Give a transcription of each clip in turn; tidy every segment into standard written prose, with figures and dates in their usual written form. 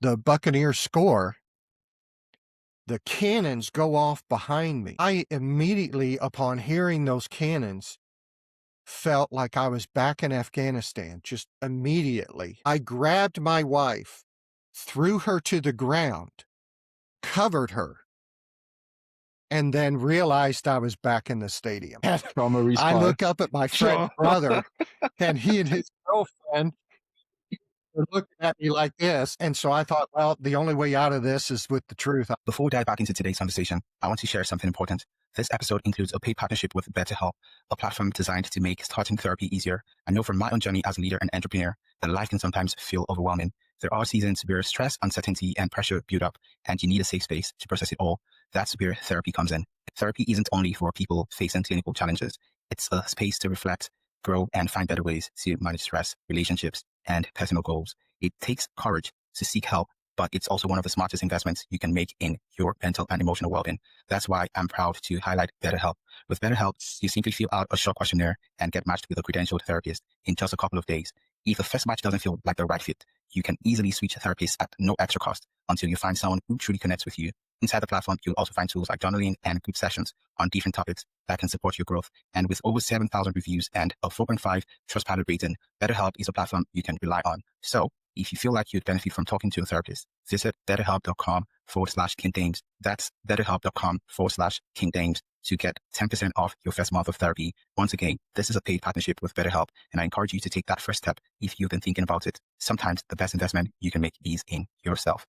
the Buccaneers score, the cannons go off behind me. I immediately, upon hearing those cannons, felt like I was back in Afghanistan, just immediately. I grabbed my wife, threw her to the ground, covered her, and then realized I was back in the stadium. And Trauma I look response. up at my friend's brother, and he and his girlfriend were looking at me like this. And so I thought, well, the only way out of this is with the truth. Before we dive back into today's conversation, I want to share something important. This episode includes a paid partnership with BetterHelp, a platform designed to make starting therapy easier. I know from my own journey as a leader and entrepreneur that life can sometimes feel overwhelming. There are seasons where stress, uncertainty, and pressure build up, and you need a safe space to process it all. That's where therapy comes in. Therapy isn't only for people facing clinical challenges. It's a space to reflect, grow, and find better ways to manage stress, relationships, and personal goals. It takes courage to seek help, but it's also one of the smartest investments you can make in your mental and emotional well-being. That's why I'm proud to highlight BetterHelp. With BetterHelp, you simply fill out a short questionnaire and get matched with a credentialed therapist in just a couple of days. If the first match doesn't feel like the right fit, you can easily switch therapists at no extra cost until you find someone who truly connects with you. Inside the platform, you'll also find tools like journaling and group sessions on different topics that can support your growth. And with over 7,000 reviews and a 4.5 Trustpilot rating, BetterHelp is a platform you can rely on. So if you feel like you'd benefit from talking to a therapist, visit betterhelp.com/KingDames. That's betterhelp.com/KingDames to get 10% off your first month of therapy. Once again, this is a paid partnership with BetterHelp, and I encourage you to take that first step if you've been thinking about it. Sometimes the best investment you can make is in yourself.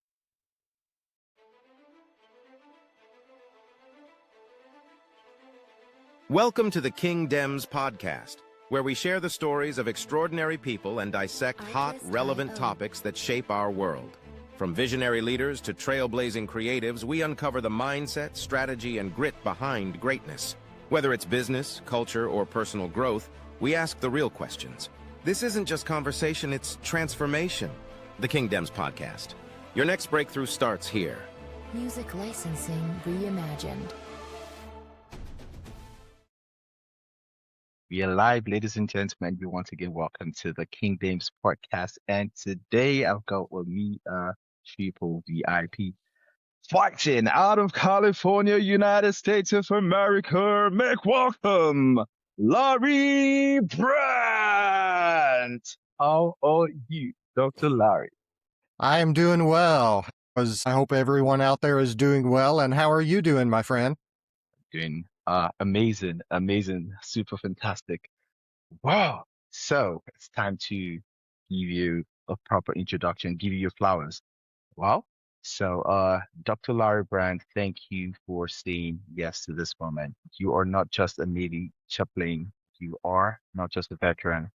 Welcome to the King Dems podcast, where we share the stories of extraordinary people and dissect hot, relevant topics that shape our world. From visionary leaders to trailblazing creatives, we uncover the mindset, strategy, and grit behind greatness. Whether it's business, culture, or personal growth, we ask the real questions. This isn't just conversation, it's transformation. The King Dems podcast. Your next breakthrough starts here. Music licensing reimagined. We are live, ladies and gentlemen. You once again welcome to the King Dames podcast. And today I've got with me triple VIP fighting out of California, United States of America. Make welcome Larry Brant. How are you, Dr. Larry? I am doing well. I hope everyone out there is doing well. And how are you doing, my friend? Doing amazing, super fantastic. Wow. So it's time to give you a proper introduction, give you your flowers. Wow. So Dr. Larry Brand, thank you for saying yes to this moment. You are not just a Navy chaplain. You are not just a veteran.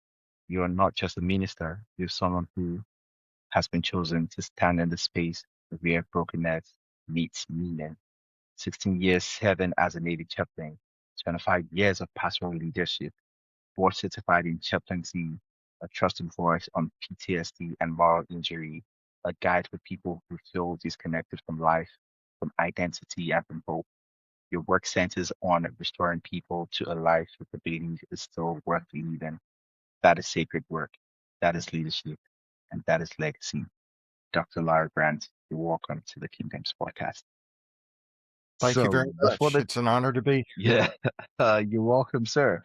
You are not just a minister. You're someone who has been chosen to stand in the space where brokenness meets meaning. 16 years serving as a Navy chaplain, 25 years of pastoral leadership, board certified in chaplaincy, a trusted voice on PTSD and moral injury, a guide for people who feel disconnected from life, from identity, and from hope. Your work centers on restoring people to a life with the belief is still worth living. That is sacred work. That is leadership. And that is legacy. Dr. Larry Brant, you're welcome to the King Dames podcast. Thank you very much. It's an honor to be here. Yeah, you're welcome, sir.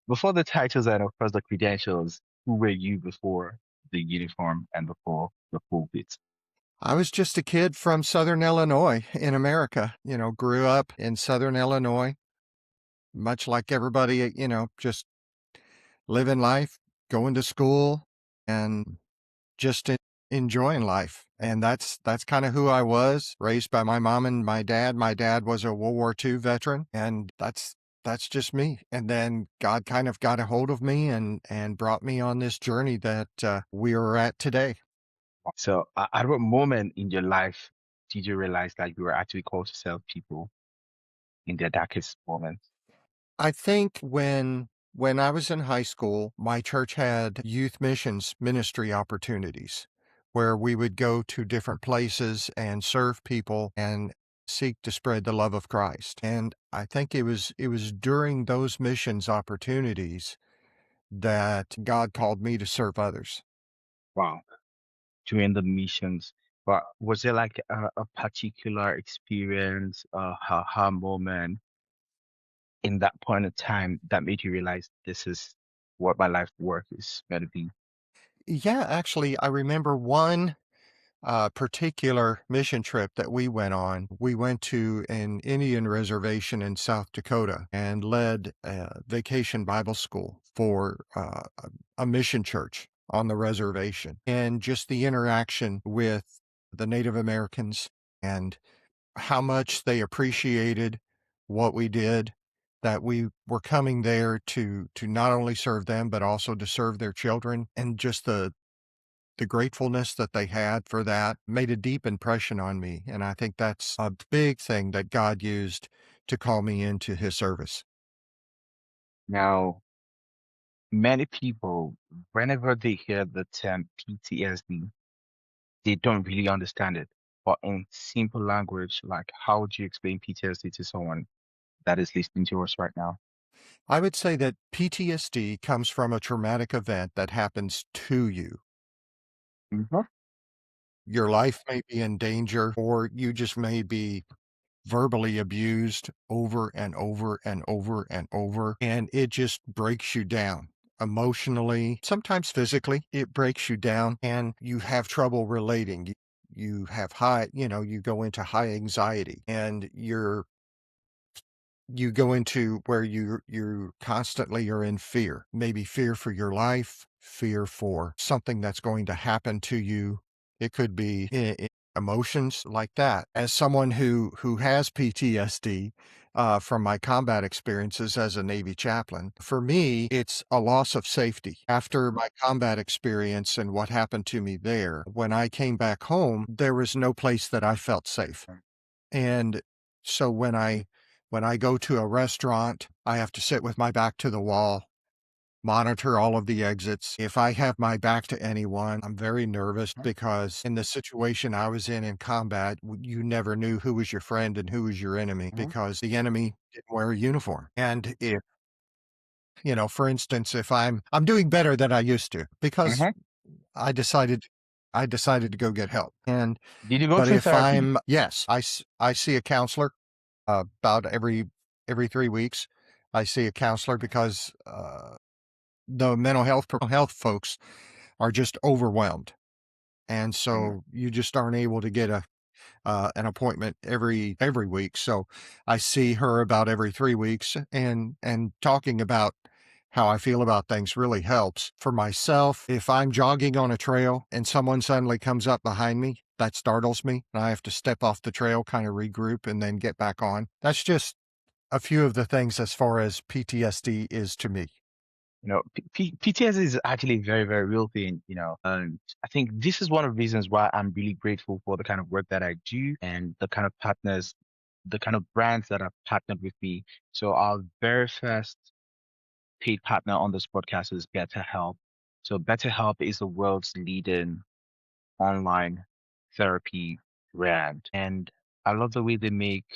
Before the titles and of course the credentials, who were you before the uniform and before the pulpit? I was just a kid from Southern Illinois in America, grew up in Southern Illinois, much like everybody, just living life, going to school and just enjoying life. And that's kind of who I was, raised by my mom and my dad. My dad was a World War II veteran, and that's just me. And then God kind of got a hold of me and brought me on this journey that we are at today. So at what moment in your life did you realize that you were actually called to serve people in their darkest moments? I think when I was in high school, my church had youth missions ministry opportunities where we would go to different places and serve people and seek to spread the love of Christ. And I think it was during those missions opportunities that God called me to serve others. Wow. During the missions, But was there like a particular experience, ha moment in that point of time that made you realize this is what my life work is going to be? Yeah, actually, I remember one particular mission trip that we went on. We went to an Indian reservation in South Dakota and led a vacation Bible school for a mission church on the reservation. And just the interaction with the Native Americans and how much they appreciated what we did, that we were coming there to not only serve them, but also to serve their children, and just the gratefulness that they had for that made a deep impression on me, and I think that's a big thing that God used to call me into his service. Now, many people, whenever they hear the term PTSD, they don't really understand it. But in simple language, like how would you explain PTSD to someone that is listening to us right now? I would say that PTSD comes from a traumatic event that happens to you. Hmm. Your life may be in danger, or you just may be verbally abused over and over and over and over, and it just breaks you down emotionally, sometimes physically. It breaks you down, and you have trouble relating. You have high, you go into high anxiety, and you go into where you constantly are in fear, maybe fear for your life, fear for something that's going to happen to you. It could be emotions like that. As someone who has PTSD from my combat experiences as a Navy chaplain, for me, it's a loss of safety. After my combat experience and what happened to me there, when I came back home, there was no place that I felt safe. And so when I go to a restaurant, I have to sit with my back to the wall, monitor all of the exits. If I have my back to anyone, I'm very nervous because in the situation I was in combat, you never knew who was your friend and who was your enemy Hmm. because the enemy didn't wear a uniform. And if, for instance, if I'm doing better than I used to because Hmm. I decided I decided to go get help. And Did you go but through if therapy? I'm yes, I see a counselor about every 3 weeks. I see a counselor because, the mental health folks are just overwhelmed, and Mm. so you just aren't able to get an appointment every week. So I see her about every 3 weeks, and talking about how I feel about things really helps. For myself, if I'm jogging on a trail and someone suddenly comes up behind me, that startles me, and I have to step off the trail, kinda regroup, and then get back on. That's just a few of the things as far as PTSD is to me. PTSD is actually a very, very real thing, and I think this is one of the reasons why I'm really grateful for the kind of work that I do and the kind of partners, the kind of brands that have partnered with me. So our very first paid partner on this podcast is BetterHelp. So BetterHelp is the world's leading online therapy brand. And I love the way they make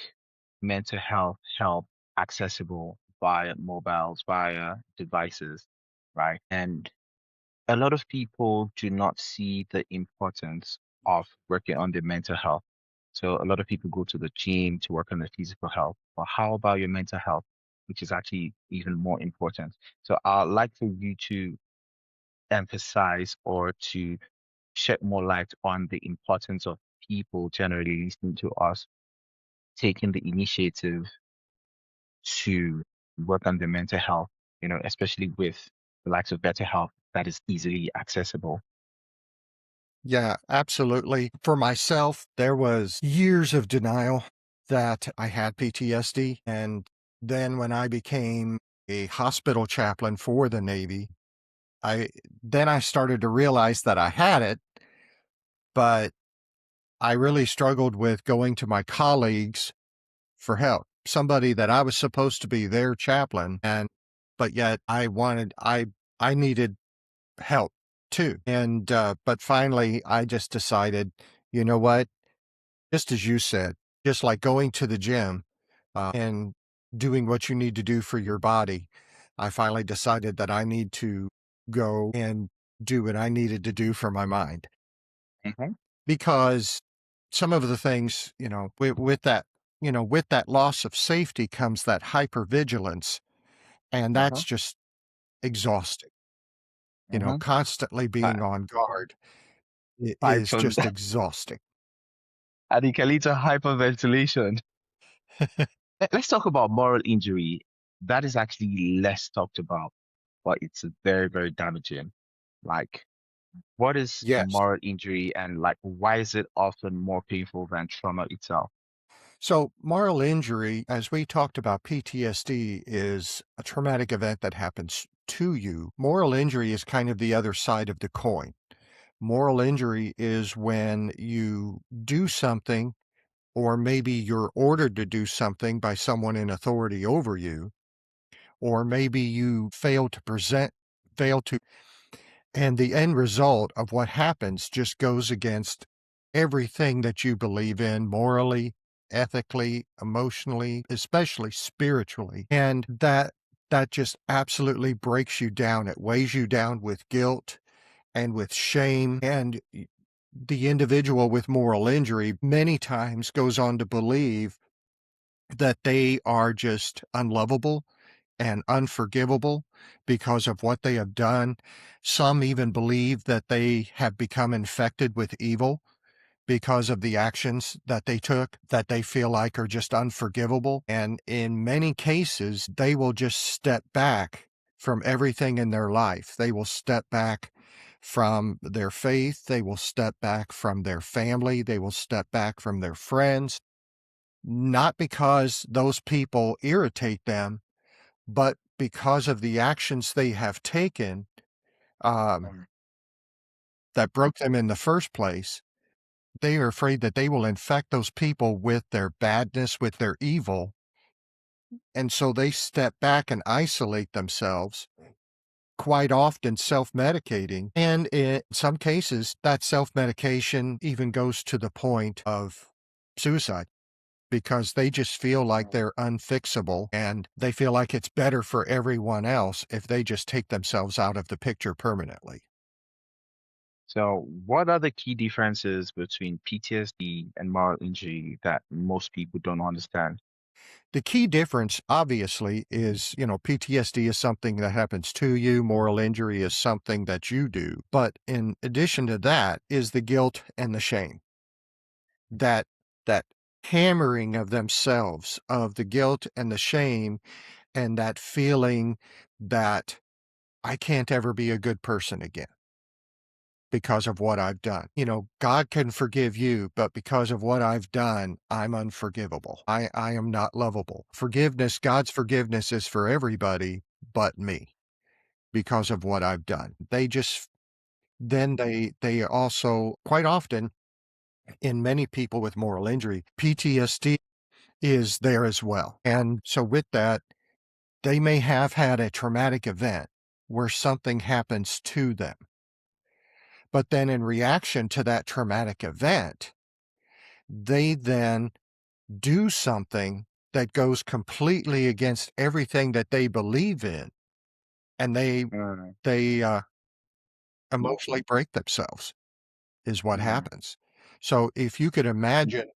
mental health help accessible via mobiles, via devices, right? And a lot of people do not see the importance of working on their mental health. So a lot of people go to the gym to work on their physical health. But how about your mental health, which is actually even more important? So I'd like for you to emphasize or to shed more light on the importance of people generally listening to us, taking the initiative to work on their mental health, especially with the likes of better health that is easily accessible. Yeah, absolutely. For myself, there was years of denial that I had PTSD, and then when I became a hospital chaplain for the Navy, I then I started to realize that I had it, but I really struggled with going to my colleagues for help. Somebody that I was supposed to be their chaplain, but yet I needed help too. And but finally I just decided, you know what? Just as you said, just like going to the gym and doing what you need to do for your body, I finally decided that I need to go and do what I needed to do for my mind. Hmm. because some of the things, with that, with that loss of safety comes that hypervigilance, and Uh-huh. that's just exhausting. Uh-huh. Constantly being Uh, on guard is hyper, just exhausting. and it can lead to hyperventilation. Let's talk about moral injury. That is actually less talked about, but it's very, very damaging. Like, what is Yes. moral injury and like why is it often more painful than trauma itself? So, moral injury, as we talked about, PTSD is a traumatic event that happens to you. Moral injury is kind of the other side of the coin. Moral injury is when you do something, or maybe you're ordered to do something by someone in authority over you, or maybe you fail to, and the end result of what happens just goes against everything that you believe in morally, ethically, emotionally, especially spiritually. And that just absolutely breaks you down. It weighs you down with guilt and with shame. And the individual with moral injury many times goes on to believe that they are just unlovable and unforgivable because of what they have done. Some even believe that they have become infected with evil because of the actions that they took, that they feel like are just unforgivable. And in many cases, they will just step back from everything in their life. They will step back from their faith. They will step back from their family. They will step back from their friends, not because those people irritate them, but because of the actions they have taken, um, Mm. that broke them in the first place. They are afraid that they will infect those people with their badness, with their evil, and so they step back and isolate themselves, quite often self-medicating, and in some cases, that self-medication even goes to the point of suicide, because they just feel like Mm. they're unfixable, and they feel like it's better for everyone else if they just take themselves out of the picture permanently. So, what are the key differences between PTSD and moral injury that most people don't understand? The key difference, obviously, is, PTSD is something that happens to you, moral injury is something that you do. But in addition to that is the guilt and the shame, that that hammering of themselves, of the guilt and the shame, and that feeling that I can't ever be a good person again because of what I've done. God can forgive you, but because of what I've done, I'm unforgivable. I am not lovable. Forgiveness, God's forgiveness is for everybody but me because of what I've done. They also quite often, in many people with moral injury, PTSD is there as well. And so with that, they may have had a traumatic event where something happens to them. But then in reaction to that traumatic event, they then do something that goes completely against everything that they believe in, and Mm. they emotionally break themselves is what Mm. happens. So if you could imagine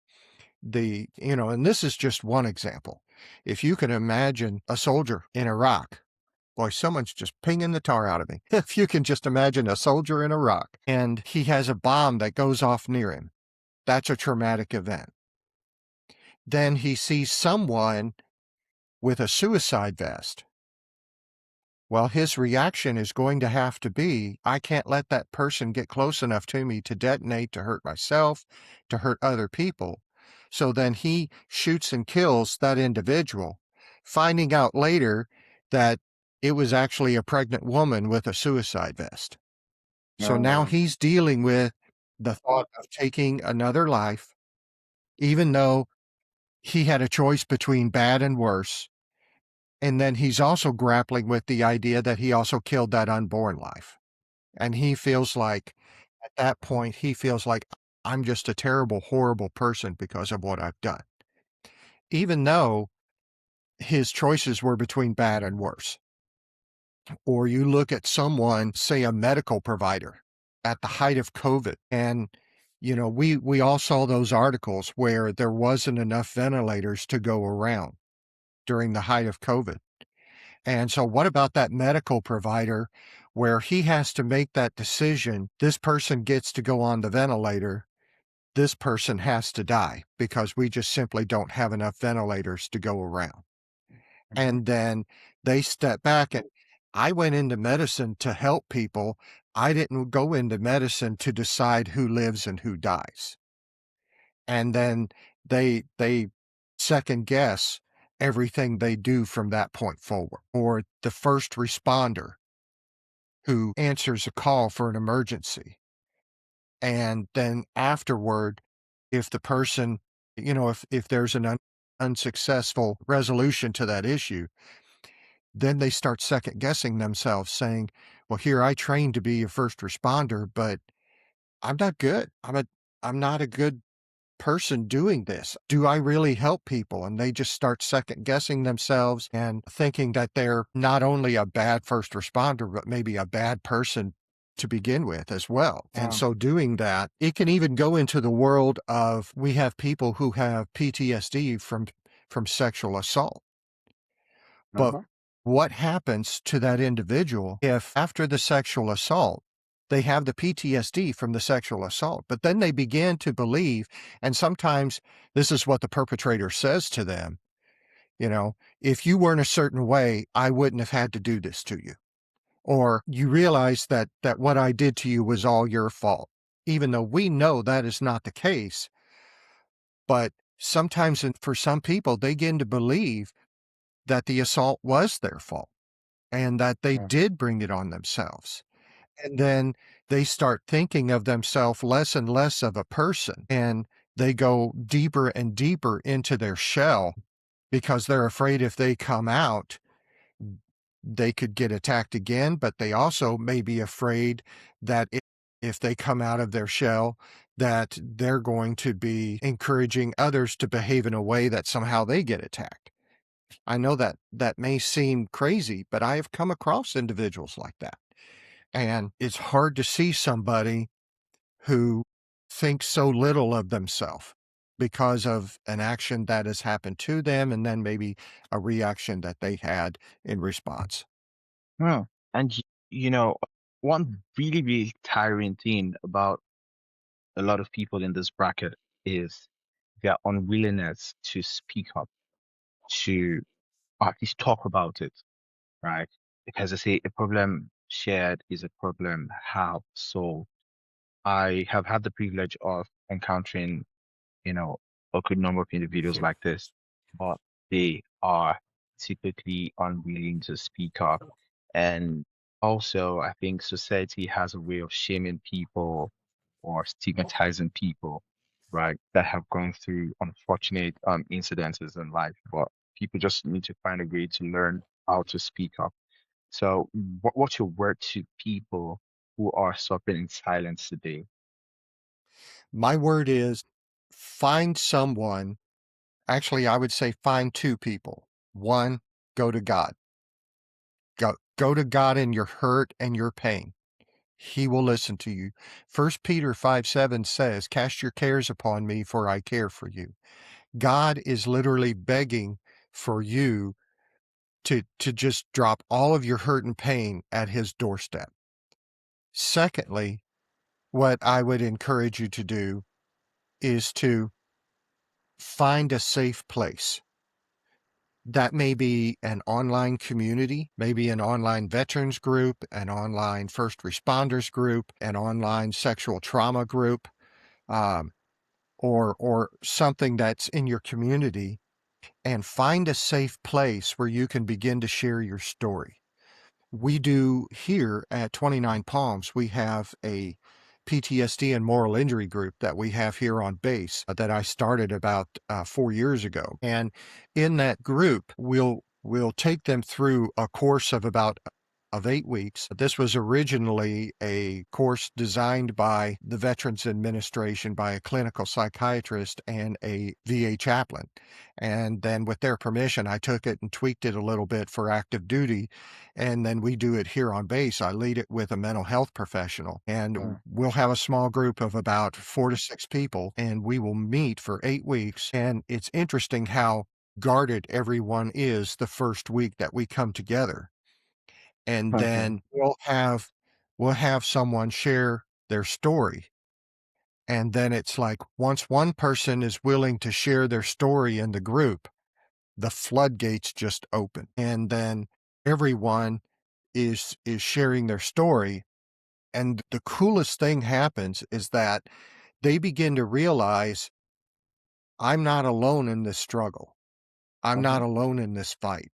and this is just one example. If you could imagine a soldier in Iraq, boy, someone's just pinging the tar out of me. If you can just imagine a soldier in Iraq and he has a bomb that goes off near him, that's a traumatic event. Then he sees someone with a suicide vest. Well, his reaction is going to have to be, I can't let that person get close enough to me to detonate, to hurt myself, to hurt other people. So then he shoots and kills that individual, finding out later that it was actually a pregnant woman with a suicide vest. So now Mm. he's dealing with the thought of taking another life, even though he had a choice between bad and worse. And then he's also grappling with the idea that he also killed that unborn life. And he feels like, at that point, he feels like, I'm just a terrible, horrible person because of what I've done. Even though his choices were between bad and worse. Or you look at someone, say a medical provider, at the height of COVID, and we all saw those articles where there wasn't enough ventilators to go around during the height of COVID. And so what about that medical provider where he has to make that decision? This person gets to go on the ventilator. This person has to die because we just simply don't have enough ventilators to go around. And then they step back, and I went into medicine to help people. I didn't go into medicine to decide who lives and who dies. And then they second guess everything they do from that point forward. Or the first responder who answers a call for an emergency. And then afterward, if the person, if there's an unsuccessful resolution to that issue, then they start second guessing themselves, saying, well, here I trained to be a first responder, but I'm not good. I'm not a good person doing this. Do I really help people? And they just start second guessing themselves and thinking that they're not only a bad first responder, but maybe a bad person to begin with as well. And Wow. so doing that, it can even go into the world of, we have people who have PTSD from sexual assault. But Uh-huh. what happens to that individual if after the sexual assault, they have the PTSD from the sexual assault, but then they begin to believe, and sometimes this is what the perpetrator says to them, if you weren't a certain way, I wouldn't have had to do this to you. Or you realize that what I did to you was all your fault, even though we know that is not the case. But sometimes for some people, they begin to believe that the assault was their fault and that they Yeah. did bring it on themselves. And then they start thinking of themselves less and less of a person, and they go deeper and deeper into their shell because they're afraid if they come out, they could get attacked again. But they also may be afraid that if they come out of their shell, that they're going to be encouraging others to behave in a way that somehow they get attacked. I know that may seem crazy, but I have come across individuals like that. And it's hard to see somebody who thinks so little of themselves because of an action that has happened to them and then maybe a reaction that they had in response. Oh. And one really, really tiring thing about a lot of people in this bracket is their unwillingness to speak up, to at least talk about it, right? Because I say a problem shared is a problem half solved. I have had the privilege of encountering, you know, a good number of individuals like this, but they are typically unwilling to speak up. And also, I think society has a way of shaming people or stigmatizing people, right, that have gone through unfortunate incidences in life. But people just need to find a way to learn how to speak up. So, what's your word to people who are suffering in silence today? My word is find someone. Actually, I would say find two people. One, go to God. Go to God in your hurt and your pain. He will listen to you. 1 Peter 5:7 says, cast your cares upon me, for I care for you. God is literally begging for you to just drop all of your hurt and pain at his doorstep. Secondly, what I would encourage you to do is to find a safe place. That may be an online community, maybe an online veterans group, an online first responders group, an online sexual trauma group, um, or something that's in your community, and find a safe place where you can begin to share your story. We do here at 29 Palms, we have a PTSD and moral injury group that we have here on base that I started about 4 years ago. And in that group, we'll take them through a course of about of 8 weeks. This was originally a course designed by the Veterans Administration by a clinical psychiatrist and a VA chaplain. And then with their permission, I took it and tweaked it a little bit for active duty. And then we do it here on base. I lead it with a mental health professional. And we'll have a small group of about 4 to 6 people, and we will meet for 8 weeks. And it's interesting how guarded everyone is the first week that we come together. And Okay. then we'll have someone share their story. And then it's like once one person is willing to share their story in the group, the floodgates just open. And then everyone is sharing their story. And the coolest thing happens is that they begin to realize I'm not alone in this struggle. I'm Uh-huh. not alone in this fight.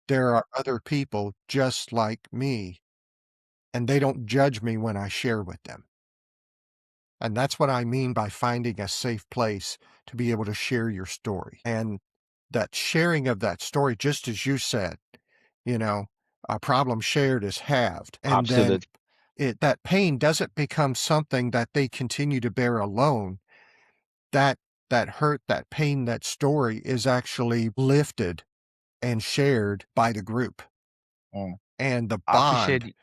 There are other people just like me, and they don't judge me when I share with them. And that's what I mean by finding a safe place to be able to share your story. And that sharing of that story, just as you said, you know, a problem shared is halved. And then Absolutely. that pain doesn't become something that they continue to bear alone. That that hurt, that pain, that story is actually lifted and shared by the group. Mm. And the I bond appreciate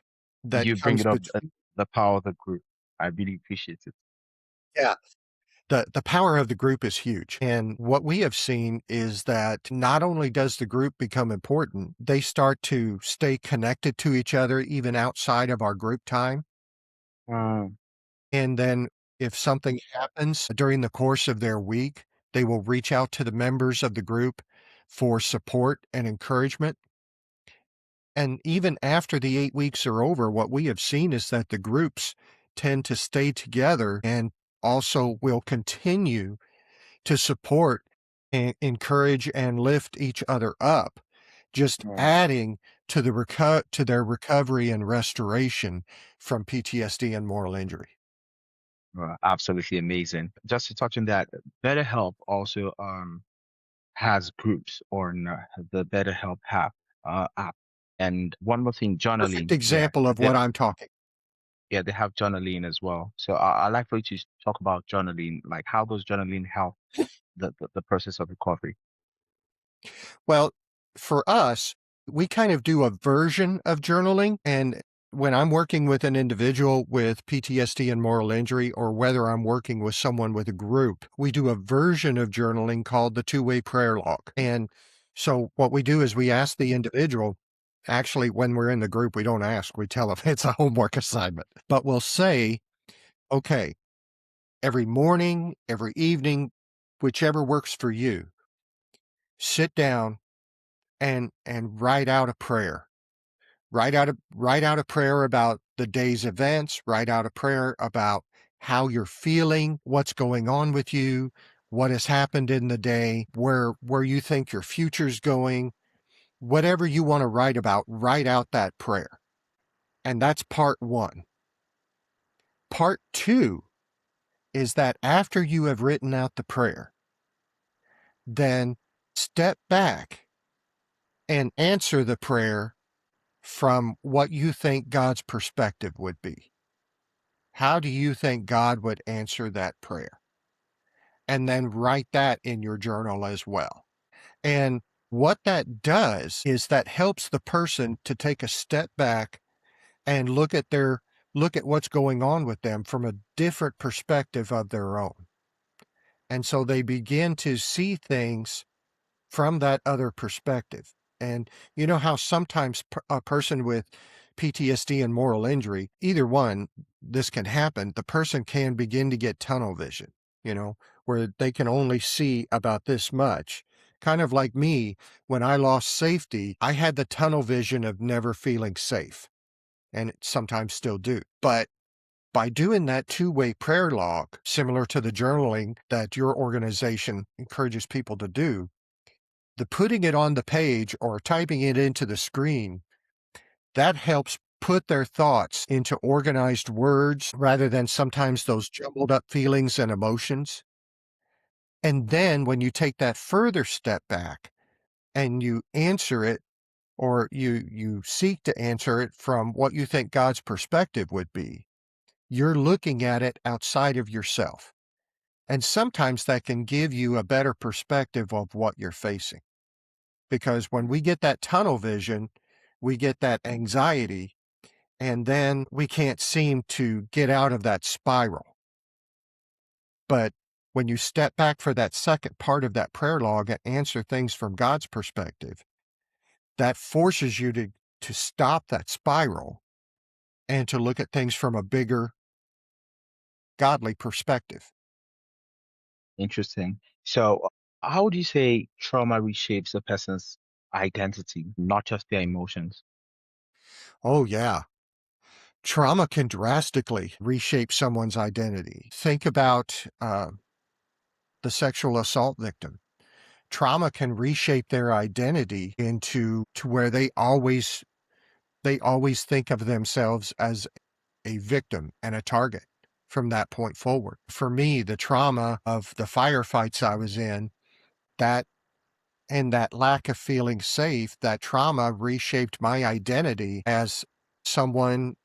that you comes bringing up between. the power of the group. I really appreciate it. Yeah. The power of the group is huge. And what we have seen is that not only does the group become important, they start to stay connected to each other even outside of our group time. Mm. And then if something happens during the course of their week, they will reach out to the members of the group for support and encouragement. And even after the 8 weeks are over, what we have seen is that the groups tend to stay together and also will continue to support and encourage and lift each other up, just Mm. adding to to their recovery and restoration from PTSD and moral injury. Absolutely amazing. Just to touch on that, BetterHelp also has groups on the BetterHelp app. And one more thing, Perfect journaling. Yeah, example of they, what I'm talking. yeah, they have journaling as well. So I like for you to talk about journaling, like how does journaling help the process of recovery? Well, for us, we kind of do a version of journaling. And when I'm working with an individual with PTSD and moral injury, or whether I'm working with someone with a group, we do a version of journaling called the two-way prayer log. And so what we do is we ask the individual, actually, when we're in the group, we don't ask, we tell them it's a homework assignment, but we'll say, okay, every morning, every evening, whichever works for you, sit down and write out a prayer. Write out a prayer about the day's events, write out a prayer about how you're feeling, what's going on with you, what has happened in the day, where you think your future's going. Whatever you want to write about, write out that prayer. And that's part 1. Part 2 is that after you have written out the prayer, then step back and answer the prayer from what you think God's perspective would be. How do you think God would answer that prayer? And then write that in your journal as well. And what that does is that helps the person to take a step back and look at what's going on with them from a different perspective of their own. And so they begin to see things from that other perspective. And you know how sometimes a person with PTSD and moral injury, either one, this can happen. The person can begin to get tunnel vision, where they can only see about this much. Kind of like me, when I lost safety, I had the tunnel vision of never feeling safe, and sometimes still do. But by doing that two-way prayer log, similar to the journaling that your organization encourages people to do, the putting it on the page or typing it into the screen, that helps put their thoughts into organized words rather than sometimes those jumbled up feelings and emotions. And then when you take that further step back and you answer it or you seek to answer it from what you think God's perspective would be, you're looking at it outside of yourself. And sometimes that can give you a better perspective of what you're facing. Because when we get that tunnel vision, we get that anxiety, and then we can't seem to get out of that spiral. But when you step back for that second part of that prayer log and answer things from God's perspective, that forces you to stop that spiral and to look at things from a bigger godly perspective. Interesting. So, how would you say trauma reshapes a person's identity, not just their emotions? Oh, yeah. Trauma can drastically reshape someone's identity. Think about the sexual assault victim. Trauma can reshape their identity into to where they always think of themselves as a victim and a target from that point forward. For me, the trauma of the firefights I was in, that and that lack of feeling safe, that trauma reshaped my identity as someone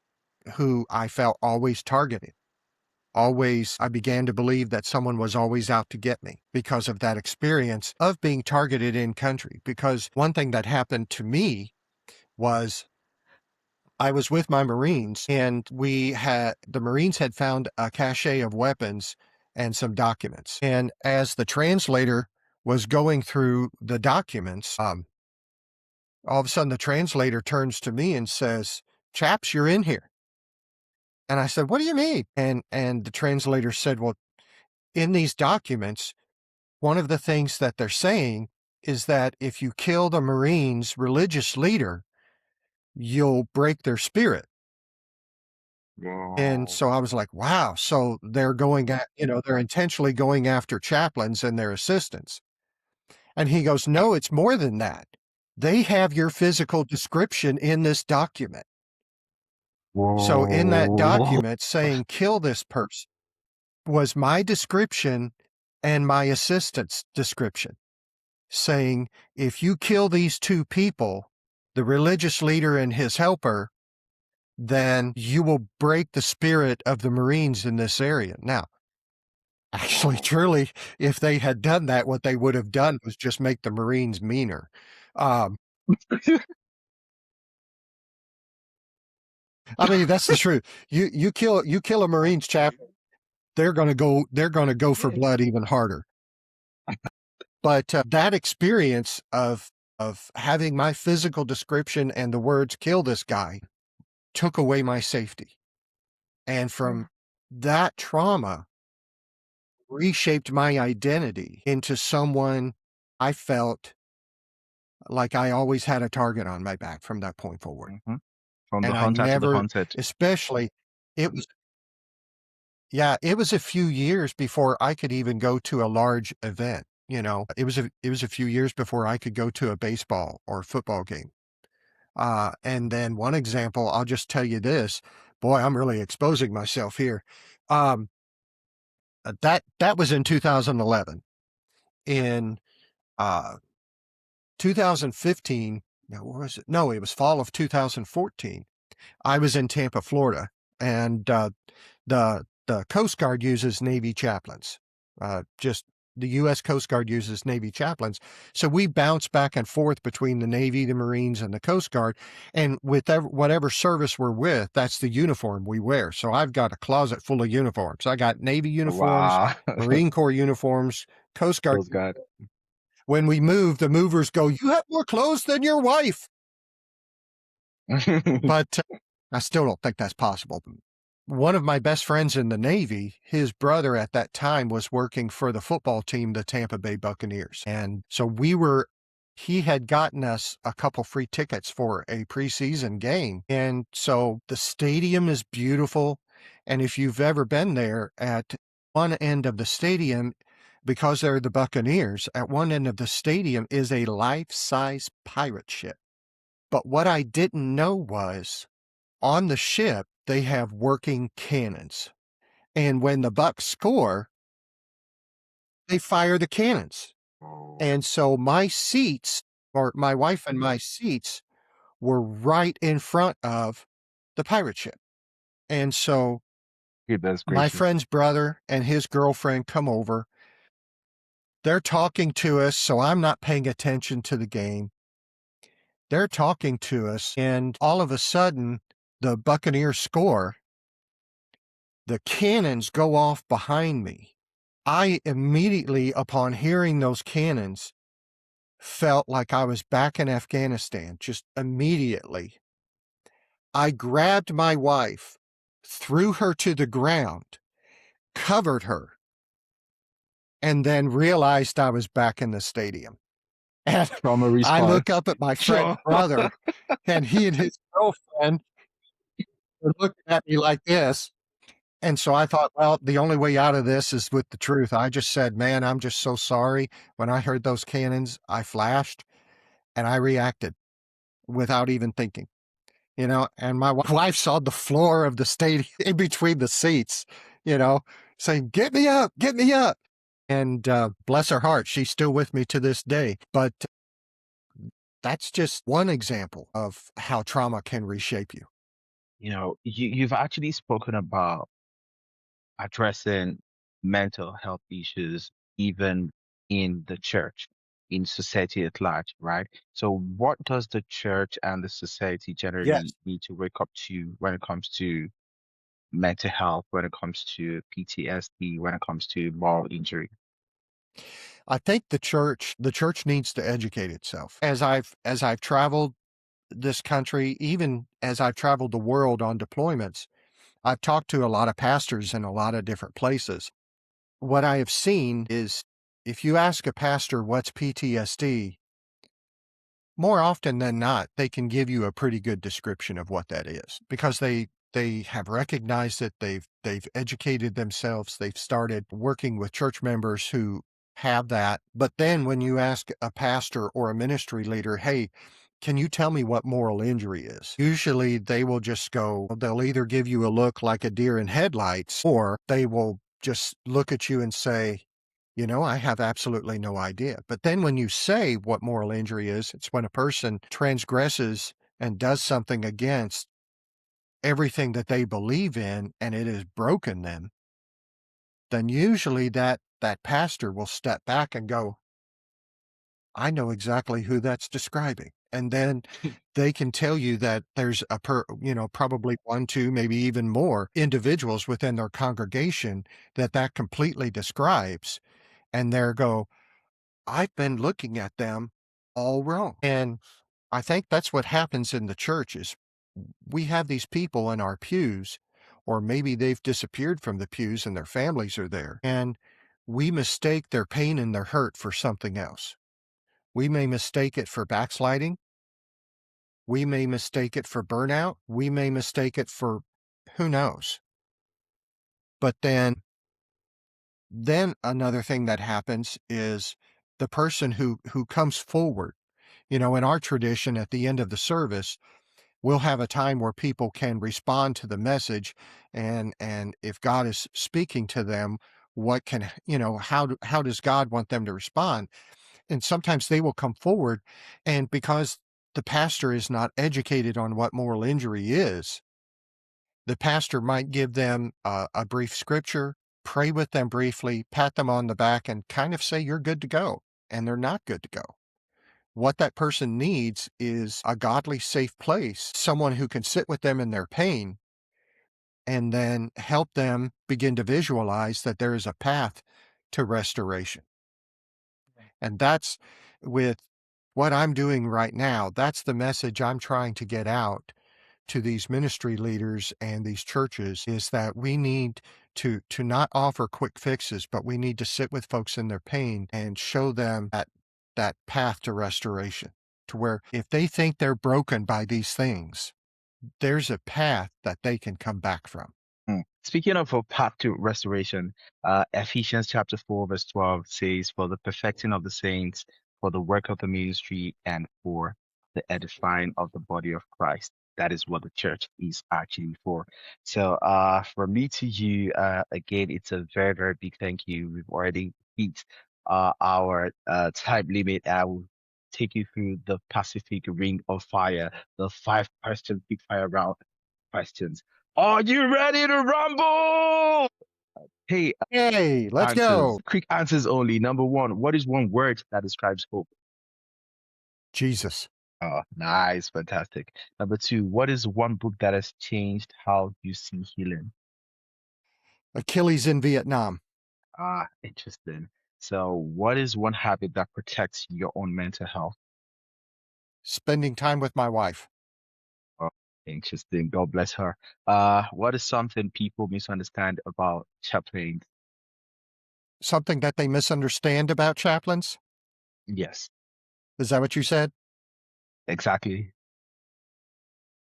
who I felt always targeted. Always, I began to believe that someone was always out to get me because of that experience of being targeted in country. Because one thing that happened to me was I was with my Marines, and the Marines had found a cache of weapons and some documents. And as the translator was going through the documents, all of a sudden the translator turns to me and says, "Chaps, you're in here." And I said, "What do you mean?" And the translator said, "Well, in these documents, one of the things that they're saying is that if you kill the Marines' religious leader, you'll break their spirit." And Wow. so I was like, wow. So they're going at, they're intentionally going after chaplains and their assistants. And he goes, "No, it's more than that. They have your physical description in this document. So in that Whoa. document saying, kill this person, was my description and my assistant's description, saying, if you kill these two people, the religious leader and his helper, then you will break the spirit of the Marines in this area." Now, actually, truly, if they had done that, what they would have done was just make the Marines meaner. Um, I mean, that's the truth. You kill a Marines chaplain, they're gonna go for blood even harder. But that experience of having my physical description and the words "kill this guy" took away my safety, and from that trauma reshaped my identity into someone I felt like I always had a target on my back from that point forward. Mhm. From the And I hunter to the never, hunted. especially, it was, yeah, it was a few years before I could even go to a large event. It was a few years before I could go to a baseball or football game. And then one example, I'll just tell you this. Boy, I'm really exposing myself here. Um, that was in 2011. In uh, 2015, no, what was it? No, it was fall of 2014. I was in Tampa, Florida, and the Coast Guard uses Navy chaplains. Just the U.S. Coast Guard uses Navy chaplains, so we bounce back and forth between the Navy, the Marines, and the Coast Guard. And with whatever service we're with, that's the uniform we wear. So I've got a closet full of uniforms. I got Navy uniforms, Wow. Marine Corps uniforms, Coast Guard. Those guys. When we move, the movers go, "You have more clothes than your wife." But I still don't think that's possible. One of my best friends in the Navy, his brother at that time was working for the football team, the Tampa Bay Buccaneers. And so he had gotten us a couple free tickets for a preseason game. And so the stadium is beautiful. And if you've ever been there, at one end of the stadium, because they're the Buccaneers, at one end of the stadium is a life-size pirate ship. But what I didn't know was, on the ship, they have working cannons. And when the Bucks score, they fire the cannons. Oh. And so my seats, or my wife and my seats, were right in front of the pirate ship. And so Goodness my gracious. friend's brother and his girlfriend come over. They're talking to us, so I'm not paying attention to the game. They're talking to us, and all of a sudden, the Buccaneers score. The cannons go off behind me. I immediately, upon hearing those cannons, felt like I was back in Afghanistan, just immediately. I grabbed my wife, threw her to the ground, covered her, and then realized I was back in the stadium. And Trauma I look response. up at my friend's Trauma. brother, and he and his girlfriend were looking at me like this. And so I thought, well, the only way out of this is with the truth. I just said, man, I'm just so sorry. When I heard those cannons, I flashed and I reacted without even thinking, and my wife saw the floor of the stadium in between the seats, saying, get me up, get me up. And bless her heart, she's still with me to this day. But that's just one example of how trauma can reshape you. You've actually spoken about addressing mental health issues even in the church, in society at large, right? So what does the church and the society Yes. generally need to wake up to when it comes to mental health, when it comes to PTSD, when it comes to moral injury? I think the church needs to educate itself. As I've traveled this country, even as I've traveled the world on deployments, I've talked to a lot of pastors in a lot of different places. What I have seen is if you ask a pastor what's PTSD, more often than not, they can give you a pretty good description of what that is because they have recognized it, they've educated themselves, they've started working with church members who have that. But then when you ask a pastor or a ministry leader, hey, can you tell me what moral injury is? Usually they will just go, they'll either give you a look like a deer in headlights, or they will just look at you and say, I have absolutely no idea. But then when you say what moral injury is, it's when a person transgresses and does something against everything that they believe in and it has broken them. Then usually that pastor will step back and go, I know exactly who that's describing. And then they can tell you that there's probably one, two, maybe even more individuals within their congregation that completely describes. And they go, I've been looking at them all wrong. And I think that's what happens in the church is we have these people in our pews, or maybe they've disappeared from the pews and their families are there. And we mistake their pain and their hurt for something else. We may mistake it for backsliding. We may mistake it for burnout. We may mistake it for who knows. But then another thing that happens is the person who comes forward. In our tradition, at the end of the service, we'll have a time where people can respond to the message, and if God is speaking to them, what can how does God want them to respond? And sometimes they will come forward, and because the pastor is not educated on what moral injury is, the pastor might give them a brief scripture, pray with them briefly, pat them on the back, and kind of say, you're good to go. And they're not good to go. What that person needs is a godly, safe place, someone who can sit with them in their pain and then help them begin to visualize that there is a path to restoration. And that's with what I'm doing right now. That's the message I'm trying to get out to these ministry leaders and these churches is that we need to not offer quick fixes, but we need to sit with folks in their pain and show them that path to restoration, to where if they think they're broken by these things, there's a path that they can come back from. Speaking of a path to restoration, Ephesians chapter 4, verse 12 says, for the perfecting of the saints, for the work of the ministry, and for the edifying of the body of Christ. That is what the church is actually for. So from me to you, again, it's a very, very big thank you. We've already hit our time limit. I will take you through the Pacific Ring of Fire, the 5 question quick fire round questions. Are you ready to rumble? Hey, Hey, let's answers. go. Quick answers only. Number one, what is one word that describes hope? Jesus. Oh, nice, fantastic. Number two, what is one book that has changed how you see healing? Achilles in Vietnam. Ah, interesting. So, what is one habit that protects your own mental health? Spending time with my wife. Oh, interesting. God bless her. What is something people misunderstand about chaplains? Something that they misunderstand about chaplains? Yes, Is that what you said? exactly.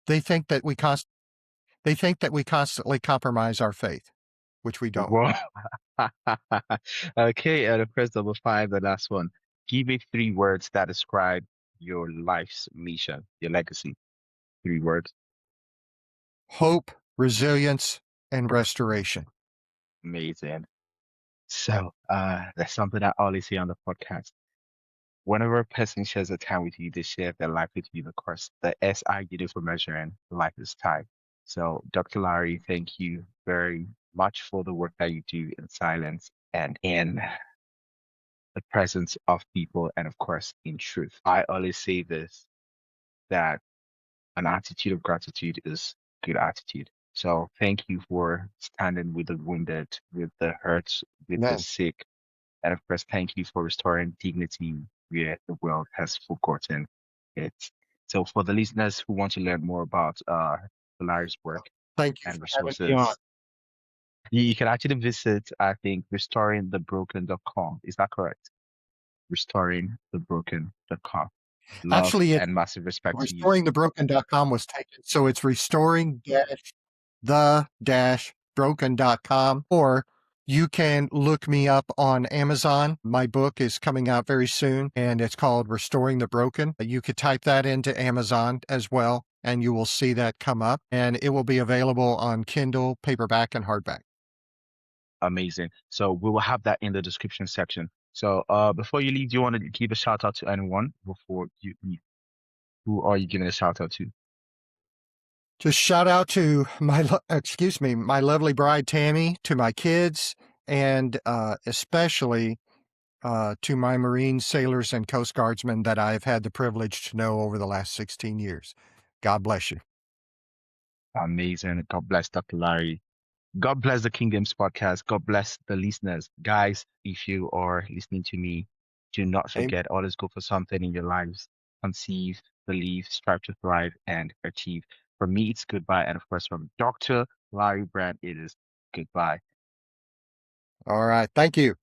They think that we constantly compromise our faith, which we don't. Well, okay, and of course, number five, the last one. Give me 3 words that describe your life's mission, your legacy. 3 words. Hope, resilience, and restoration. Amazing. So, that's something I always say on the podcast. Whenever a person shares a time with you, they share their life with you. Of course, the SI unit for measuring life is time. So, Dr. Larry, thank you very much for the work that you do in silence and in the presence of people, and of course, in truth. I always say this, that an attitude of gratitude is good attitude. So, thank you for standing with the wounded, with the hurts, with the Amen. sick, and of course, thank you for restoring dignity where the world has forgotten it. So, for the listeners who want to learn more about Larry's work Thank you and for having me on. resources, you can actually visit, I think, restoringthebroken.com. Is that correct? Restoringthebroken.com. Love Actually, it's and massive respect to you. restoringthebroken.com was taken. So it's restoring-the-broken.com, or you can look me up on Amazon. My book is coming out very soon and it's called Restoring the Broken. You could type that into Amazon as well and you will see that come up, and it will be available on Kindle, paperback, and hardback. Amazing. So we will have that in the description section. So before you leave, do you want to give a shout out to anyone before you leave? Who are you giving a shout out to? Just shout out to my lovely bride Tammy, to my kids, and especially to my Marine sailors and Coast Guardsmen that I've had the privilege to know over the last 16 years. God bless you. Amazing. God bless Dr. Larry. God bless the Kingdoms podcast. God bless the listeners. Guys, if you are listening to me, do not Amen. forget, always go for something in your lives. Conceive, believe, strive to thrive, and achieve. For me, it's goodbye. And of course, from Dr. Larry Brant, it is goodbye. All right. Thank you.